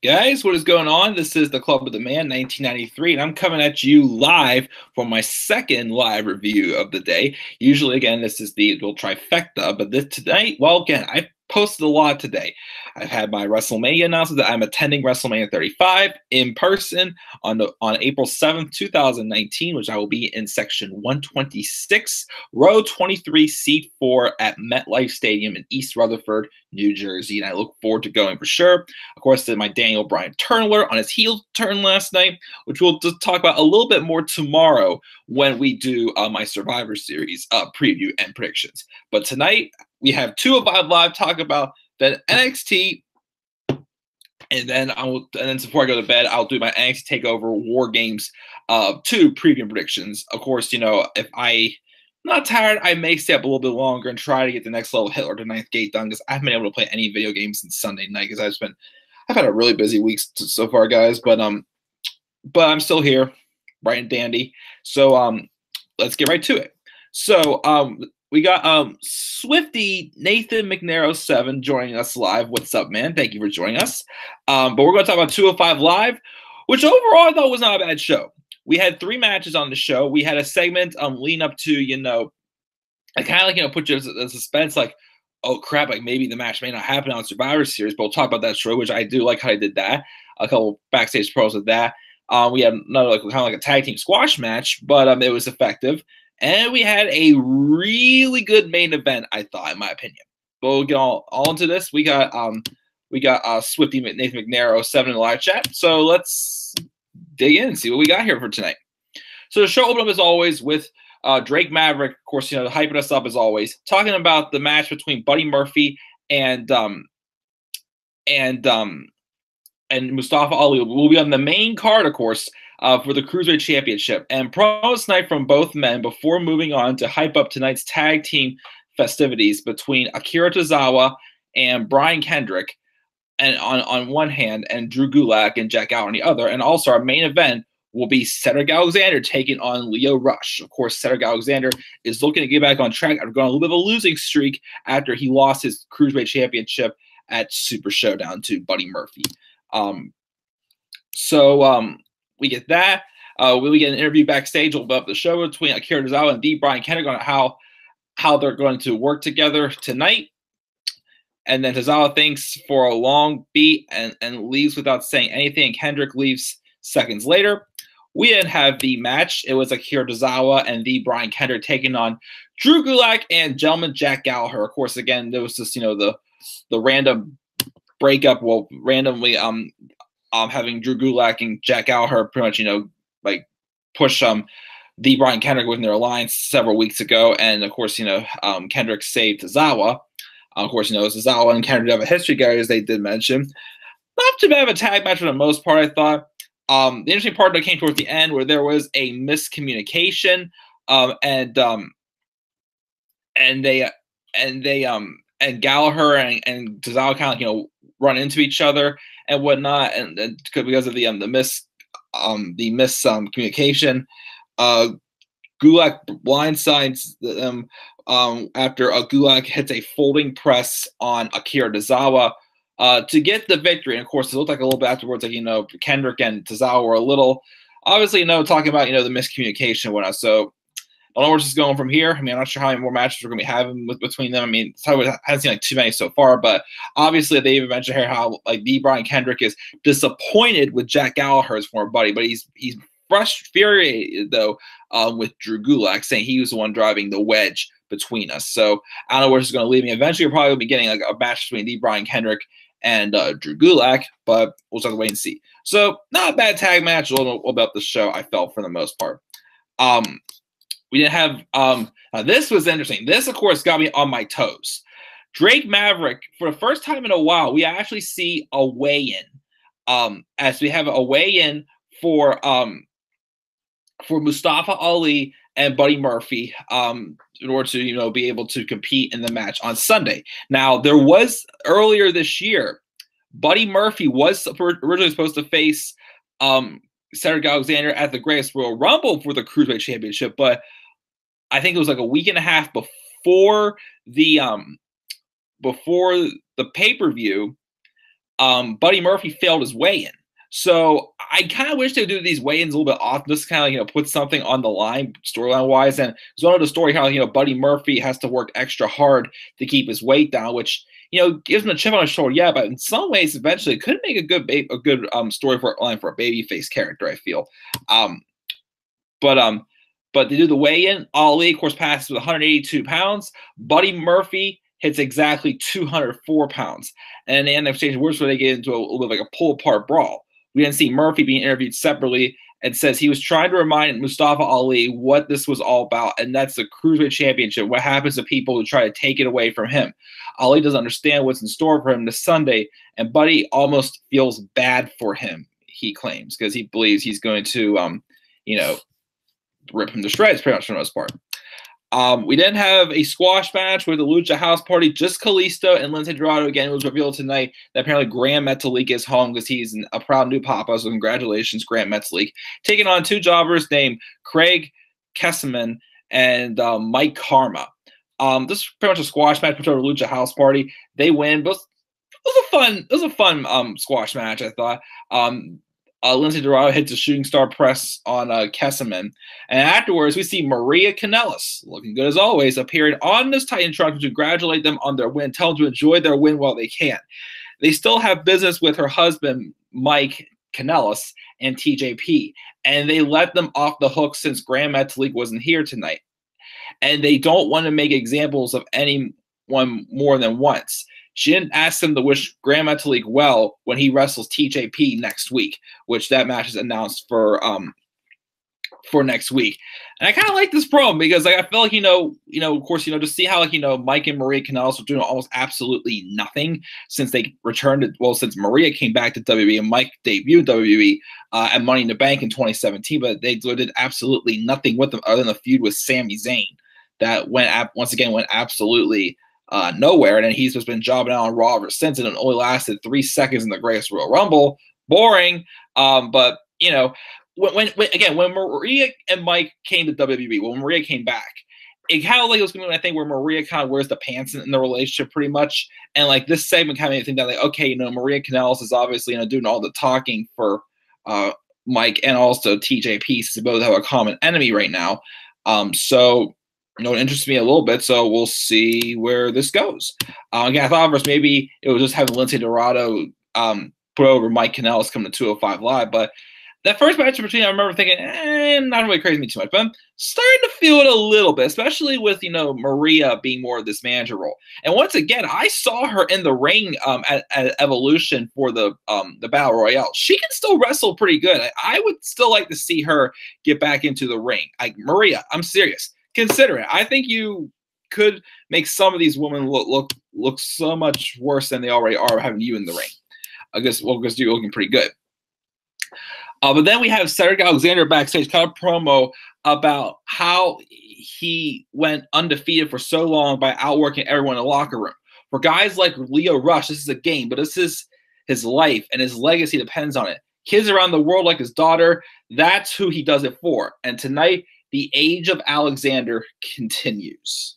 Guys, what is going on? This is the Club of the Man 1993, and I'm coming at you live for my second live review of the day. Usually, again, this is the little trifecta, but this tonight, well, again, I posted a lot today. I've had my WrestleMania announcement that I'm attending WrestleMania 35 in person on April 7th, 2019, which I will be in section 126, row 23, seat 4 at MetLife Stadium in East Rutherford, New Jersey, and I look forward to going for sure. Of course, my Daniel Bryan turn alert on his heel turn last night, which we'll just talk about a little bit more tomorrow when we do my Survivor Series preview and predictions. But tonight, we have 205 Live talk about the NXT, and then before I go to bed, I'll do my NXT Takeover War Games 2 preview and predictions. Of course, if I'm not tired, I may stay up a little bit longer and try to get the next level Hitler to Ninth Gate done because I haven't been able to play any video games since Sunday night because I've had a really busy week so far, guys. But I'm still here, bright and dandy. So let's get right to it. So we got Swifty Nathan McNarrow 7 joining us live. What's up, man? Thank you for joining us. But we're going to talk about 205 Live, which overall I thought was not a bad show. We had 3 matches on the show. We had a segment leading up to, I kind of put you in suspense, like, oh crap, like maybe the match may not happen on Survivor Series, but we'll talk about that show, which I do like how I did that. A couple backstage pros with that. We had another kind of like a tag team squash match, but it was effective. And we had a really good main event, I thought, in my opinion. But we'll get all into this. We got Swifty Nathan McNarrow 7 in the live chat. So let's dig in and see what we got here for tonight. So the show opened up as always with Drake Maverick, of course, hyping us up as always, talking about the match between Buddy Murphy and Mustafa Ali. Will be on the main card, of course, for the Cruiserweight Championship. And promos tonight from both men before moving on to hype up tonight's tag team festivities between Akira Tozawa and Brian Kendrick, and on one hand, and Drew Gulak and Jack Gallagher on the other. And also our main event will be Cedric Alexander taking on Lio Rush. Of course, Cedric Alexander is looking to get back on track after going a little bit of a losing streak after he lost his Cruiserweight Championship at Super Showdown to Buddy Murphy. We get that. We get an interview backstage about the show between Akira Tozawa and Brian Kendrick on how they're going to work together tonight. And then Tozawa thanks for a long beat and leaves without saying anything. And Kendrick leaves seconds later. We didn't have the match. It was Akira Tozawa and Brian Kendrick taking on Drew Gulak and gentleman Jack Gallagher. Of course, again, there was just the random breakup. Well, randomly having Drew Gulak and Jack Gallagher pretty much push Brian Kendrick within their alliance several weeks ago, and of course Kendrick saved Tozawa. Of course, Tozawa and Kendrick have a history, guys. They did mention not too bad of a tag match for the most part, I thought. The interesting part that came towards the end where there was a miscommunication, and Gallagher and Tozawa kind of run into each other and whatnot, and because of the miscommunication, Gulak blindsides them after Gulak hits a folding press on Akira Tozawa to get the victory. And of course, it looked like a little bit afterwards, Kendrick and Tozawa were a little, obviously, talking about, the miscommunication and whatnot. So I don't know where this is going from here. I mean, I'm not sure how many more matches we're going to be having between them. I mean, I haven't seen too many so far, but obviously they even mentioned here how Brian Kendrick is disappointed with Jack Gallagher, his former buddy, but he's infuriated though with Drew Gulak, saying he was the one driving the wedge between us. So I don't know where this is going to lead me. Eventually, we're probably going to be getting a match between Brian Kendrick and Drew Gulak, but we'll just have to wait and see. So not a bad tag match. A little about the show, I felt, for the most part. We didn't have now this was interesting. This, of course, got me on my toes. Drake Maverick, for the first time in a while, we actually see a weigh-in. As we have a weigh-in for Mustafa Ali and Buddy Murphy in order to be able to compete in the match on Sunday. Now, there was earlier this year, Buddy Murphy was originally supposed to face Cedric Alexander at the Greatest Royal Rumble for the Cruiserweight Championship, but I think it was like a week and a half before the pay-per-view. Buddy Murphy failed his weigh-in. So I kind of wish they would do these weigh-ins a little bit often, just kind of put something on the line storyline wise. And it's one of the story how Buddy Murphy has to work extra hard to keep his weight down, which gives him a chip on his shoulder. Yeah, but in some ways, eventually, it could make a good story for line for a babyface character. I feel, but but they do the weigh-in. Ali, of course, passes with 182 pounds. Buddy Murphy hits exactly 204 pounds. And they end up exchanging words where they get into a little bit like a pull-apart brawl. We then see Murphy being interviewed separately and says he was trying to remind Mustafa Ali what this was all about, and that's the Cruiserweight Championship. What happens to people who try to take it away from him? Ali doesn't understand what's in store for him this Sunday, and Buddy almost feels bad for him, he claims, because he believes he's going to, rip him to shreds pretty much for the most part. We then have a squash match with the Lucha House Party. Just Kalisto and Lince Dorado. Again, it was revealed tonight that apparently Graham Metalik is home because he's a proud new papa. So congratulations, Graham Metalik. Taking on two jobbers named Craig Kesselman and Mike Karma. This is pretty much a squash match between the Lucha House Party. They win. But it was a fun squash match, I thought. Lince Dorado hits a shooting star press on Kesselman. And afterwards, we see Maria Kanellis, looking good as always, appearing on this Titantron to congratulate them on their win, tell them to enjoy their win while they can. They still have business with her husband, Mike Kanellis, and TJP, and they let them off the hook since Graham Metalik wasn't here tonight. And they don't want to make examples of anyone more than once. She didn't ask them to wish Graham Metalik well when he wrestles TJP next week, which that match is announced for next week. And I kind of like this promo because I feel like, of course, to see how Mike and Maria Kanellis were doing almost absolutely nothing since they returned since Maria came back to WWE and Mike debuted WWE at Money in the Bank in 2017, but they did absolutely nothing with them other than a feud with Sami Zayn that went absolutely nowhere, and then he's just been jobbing out on Raw ever since, and it only lasted 3 seconds in the Greatest Royal Rumble. Boring, but when Maria and Mike came to WWE, when Maria came back, it kind of like it was going to be, I think, where Maria kind of wears the pants in the relationship pretty much, and like this segment kind of made me think that okay, Maria Kanellis is obviously doing all the talking for Mike and also TJP, since they both have a common enemy right now. So it interests me a little bit, so we'll see where this goes. Again, I thought first maybe it was just having Lince Dorado put over Mike Kanellis coming to 205 Live, but that first match between, I remember thinking, not really crazy me too much, but I'm starting to feel it a little bit, especially with Maria being more of this manager role. And once again, I saw her in the ring at Evolution for the Battle Royale. She can still wrestle pretty good. I would still like to see her get back into the ring. Maria, I'm serious. Consider it. I think you could make some of these women look so much worse than they already are having you in the ring. Because you're looking pretty good. But then we have Cedric Alexander backstage, kind of promo about how he went undefeated for so long by outworking everyone in the locker room. For guys like Leo Rush, this is a game, but this is his life, and his legacy depends on it. Kids around the world like his daughter, that's who he does it for. And tonight, the age of Alexander continues.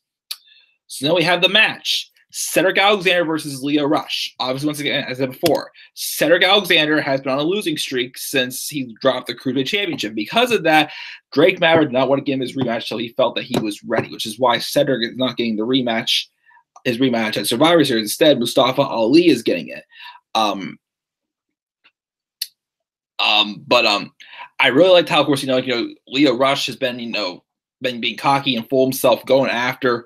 So now we have the match. Cedric Alexander versus Leo Rush. Obviously, once again, as I said before, Cedric Alexander has been on a losing streak since he dropped the Cruiserweight Championship. Because of that, Drake Maverick did not want to give him his rematch until he felt that he was ready, which is why Cedric is not getting his rematch at Survivor Series. Instead, Mustafa Ali is getting it. I really liked how, of course, Leo Rush has been, been being cocky and full himself, going after,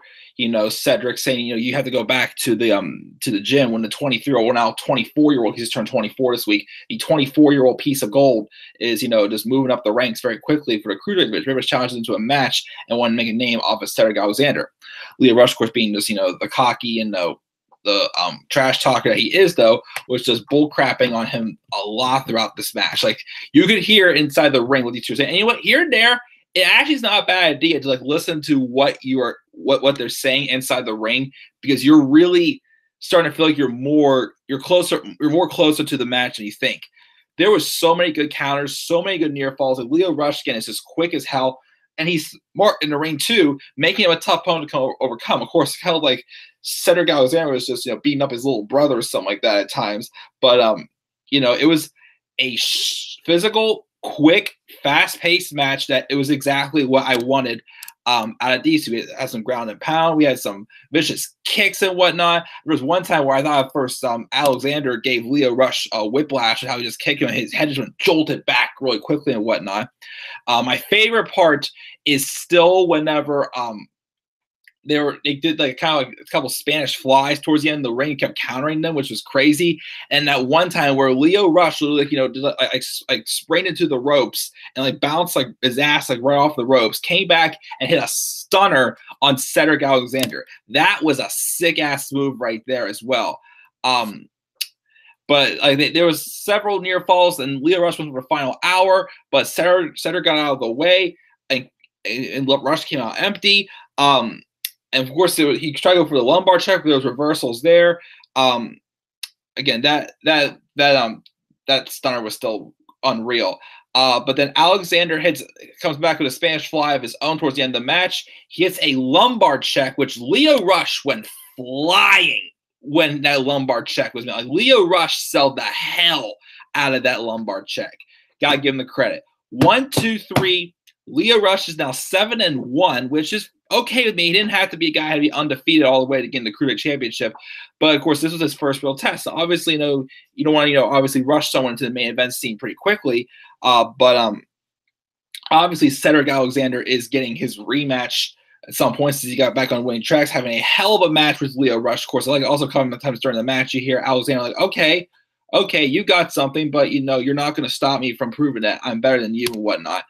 Cedric, saying, you have to go back to the gym when the 23-year-old, well, now 24-year-old, he's just turned 24 this week. The 24-year-old piece of gold is, just moving up the ranks very quickly for the Cruiserweight division. Pretty much challenges into a match and wanted to make a name off of Cedric Alexander. Leo Rush, of course, being just, the cocky and the trash talker that he is, though, was just bull crapping on him a lot throughout this match. Like, you could hear inside the ring what these two are saying. And you know what? Here and there, it actually is not a bad idea to listen to what they're saying inside the ring, because you're really starting to feel like you're more closer to the match than you think. There was so many good counters, so many good near falls. Like Leo Rush again is just quick as hell, and he's smart in the ring too, making him a tough opponent to overcome. Of course, kind of like Cedric Alexander was just, beating up his little brother or something like that at times. But, it was a physical, quick, fast-paced match that it was exactly what I wanted out of these two. We had some ground and pound. We had some vicious kicks and whatnot. There was one time where I thought at first Alexander gave Lio Rush a whiplash and how he just kicked him and his head just went jolted back really quickly and whatnot. My favorite part is still whenever they did like kind of like a couple Spanish flies towards the end of the ring, kept countering them, which was crazy. And that one time where Lio Rush did, sprained into the ropes and like bounced like his ass like right off the ropes, came back and hit a stunner on Cedric Alexander. That was a sick ass move right there as well. But there was several near falls, and Lio Rush was for the final hour, but Cedric got out of the way, and Rush came out empty. And of course, he tried to go for the lumbar check, but there was reversals there. Again, that stunner was still unreal. But then Alexander comes back with a Spanish fly of his own towards the end of the match. He hits a lumbar check, which Lio Rush went flying when that lumbar check was made. Like, Lio Rush sold the hell out of that lumbar check. Gotta give him the credit. 1, 2, 3. Lio Rush is now 7-1, which is okay with me. He didn't have to be a guy who had to be undefeated all the way to get in the Cruiserweight Championship. But, of course, this was his first real test. So, obviously, you don't want to, obviously rush someone into the main event scene pretty quickly. But obviously, Cedric Alexander is getting his rematch at some point since he got back on winning tracks, having a hell of a match with Lio Rush. Of course, also coming times during the match, you hear Alexander like, okay, you got something, but, you're not going to stop me from proving that I'm better than you and whatnot.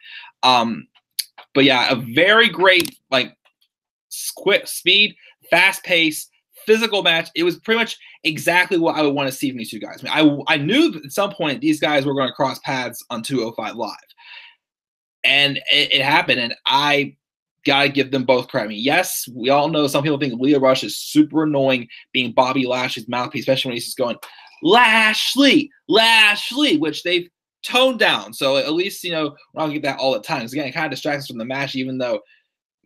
But yeah, a very great, quick speed, fast pace, physical match. It was pretty much exactly what I would want to see from these two guys. I knew at some point these guys were going to cross paths on 205 Live. And it happened, and I got to give them both credit. Yes, we all know some people think Lio Rush is super annoying being Bobby Lashley's mouthpiece, especially when he's just going, Lashley, which they've toned down. So at least, we're not going to get that all the time. Because again, it kind of distracts us from the match, even though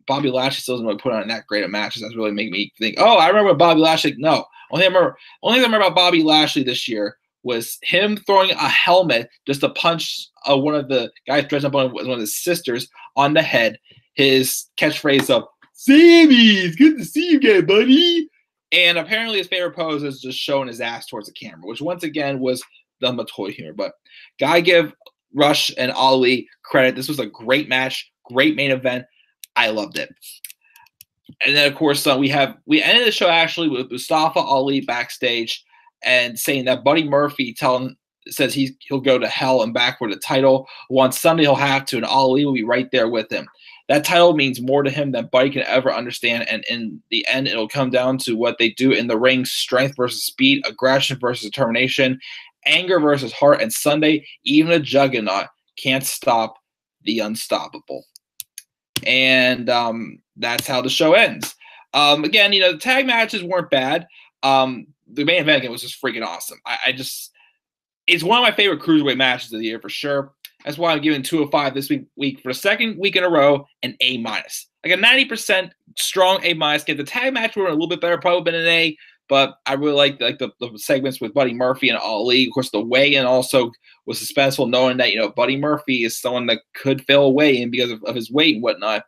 Bobby Lashley still doesn't really put on that great of matches. That's really making me think, oh, I remember Bobby Lashley. No. Only thing I remember about Bobby Lashley this year was him throwing a helmet just to punch one of the guys dressed up on one of his sisters on the head. His catchphrase of, Sammy, it's good to see you again, buddy. And apparently his favorite pose is just showing his ass towards the camera, which once again was done with toy humor. But gotta give Rush and Ali credit. This was a great match, great main event. I loved it. And then, of course, we ended the show actually with Mustafa Ali backstage and saying that Buddy Murphy says he'll go to hell and back for the title. Well, on Sunday he'll have to, and Ali will be right there with him. That title means more to him than Buddy can ever understand, and in the end, it'll come down to what they do in the ring: strength versus speed, aggression versus determination, anger versus heart. And Sunday, even a juggernaut can't stop the unstoppable. And that's how the show ends. Again, the tag matches weren't bad. The main event again was just freaking awesome. It's one of my favorite cruiserweight matches of the year for sure. That's why I'm giving 205 this week for the second week in a row, an A-. Like a 90% strong A-. Get the tag match were a little bit better, probably been an A, but I really like the segments with Buddy Murphy and Ali. Of course, the weigh-in also was suspenseful, knowing that Buddy Murphy is someone that could fail a weigh-in because of his weight and whatnot.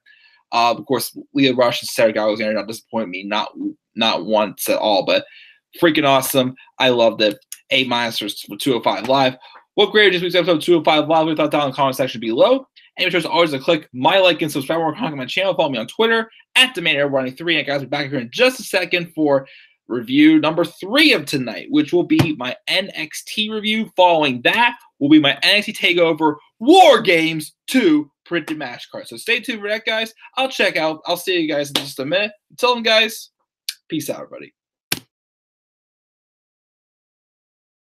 Of course, Lio Rush and Cedric Alexander not disappoint me, not once at all, but freaking awesome. I loved it. A- for 205 Live. What grade this week's episode of 205 Live? We thought down in the comment section below. And make sure it's always to click my like and subscribe or comment on my channel. Follow me on Twitter at TheMainError3. And guys, we'll be back here in just a second for review number 3 of tonight, which will be my NXT review. Following that will be my NXT TakeOver War Games 2 printed match card. So stay tuned for that, guys. I'll see you guys in just a minute. Until then, guys, peace out, everybody.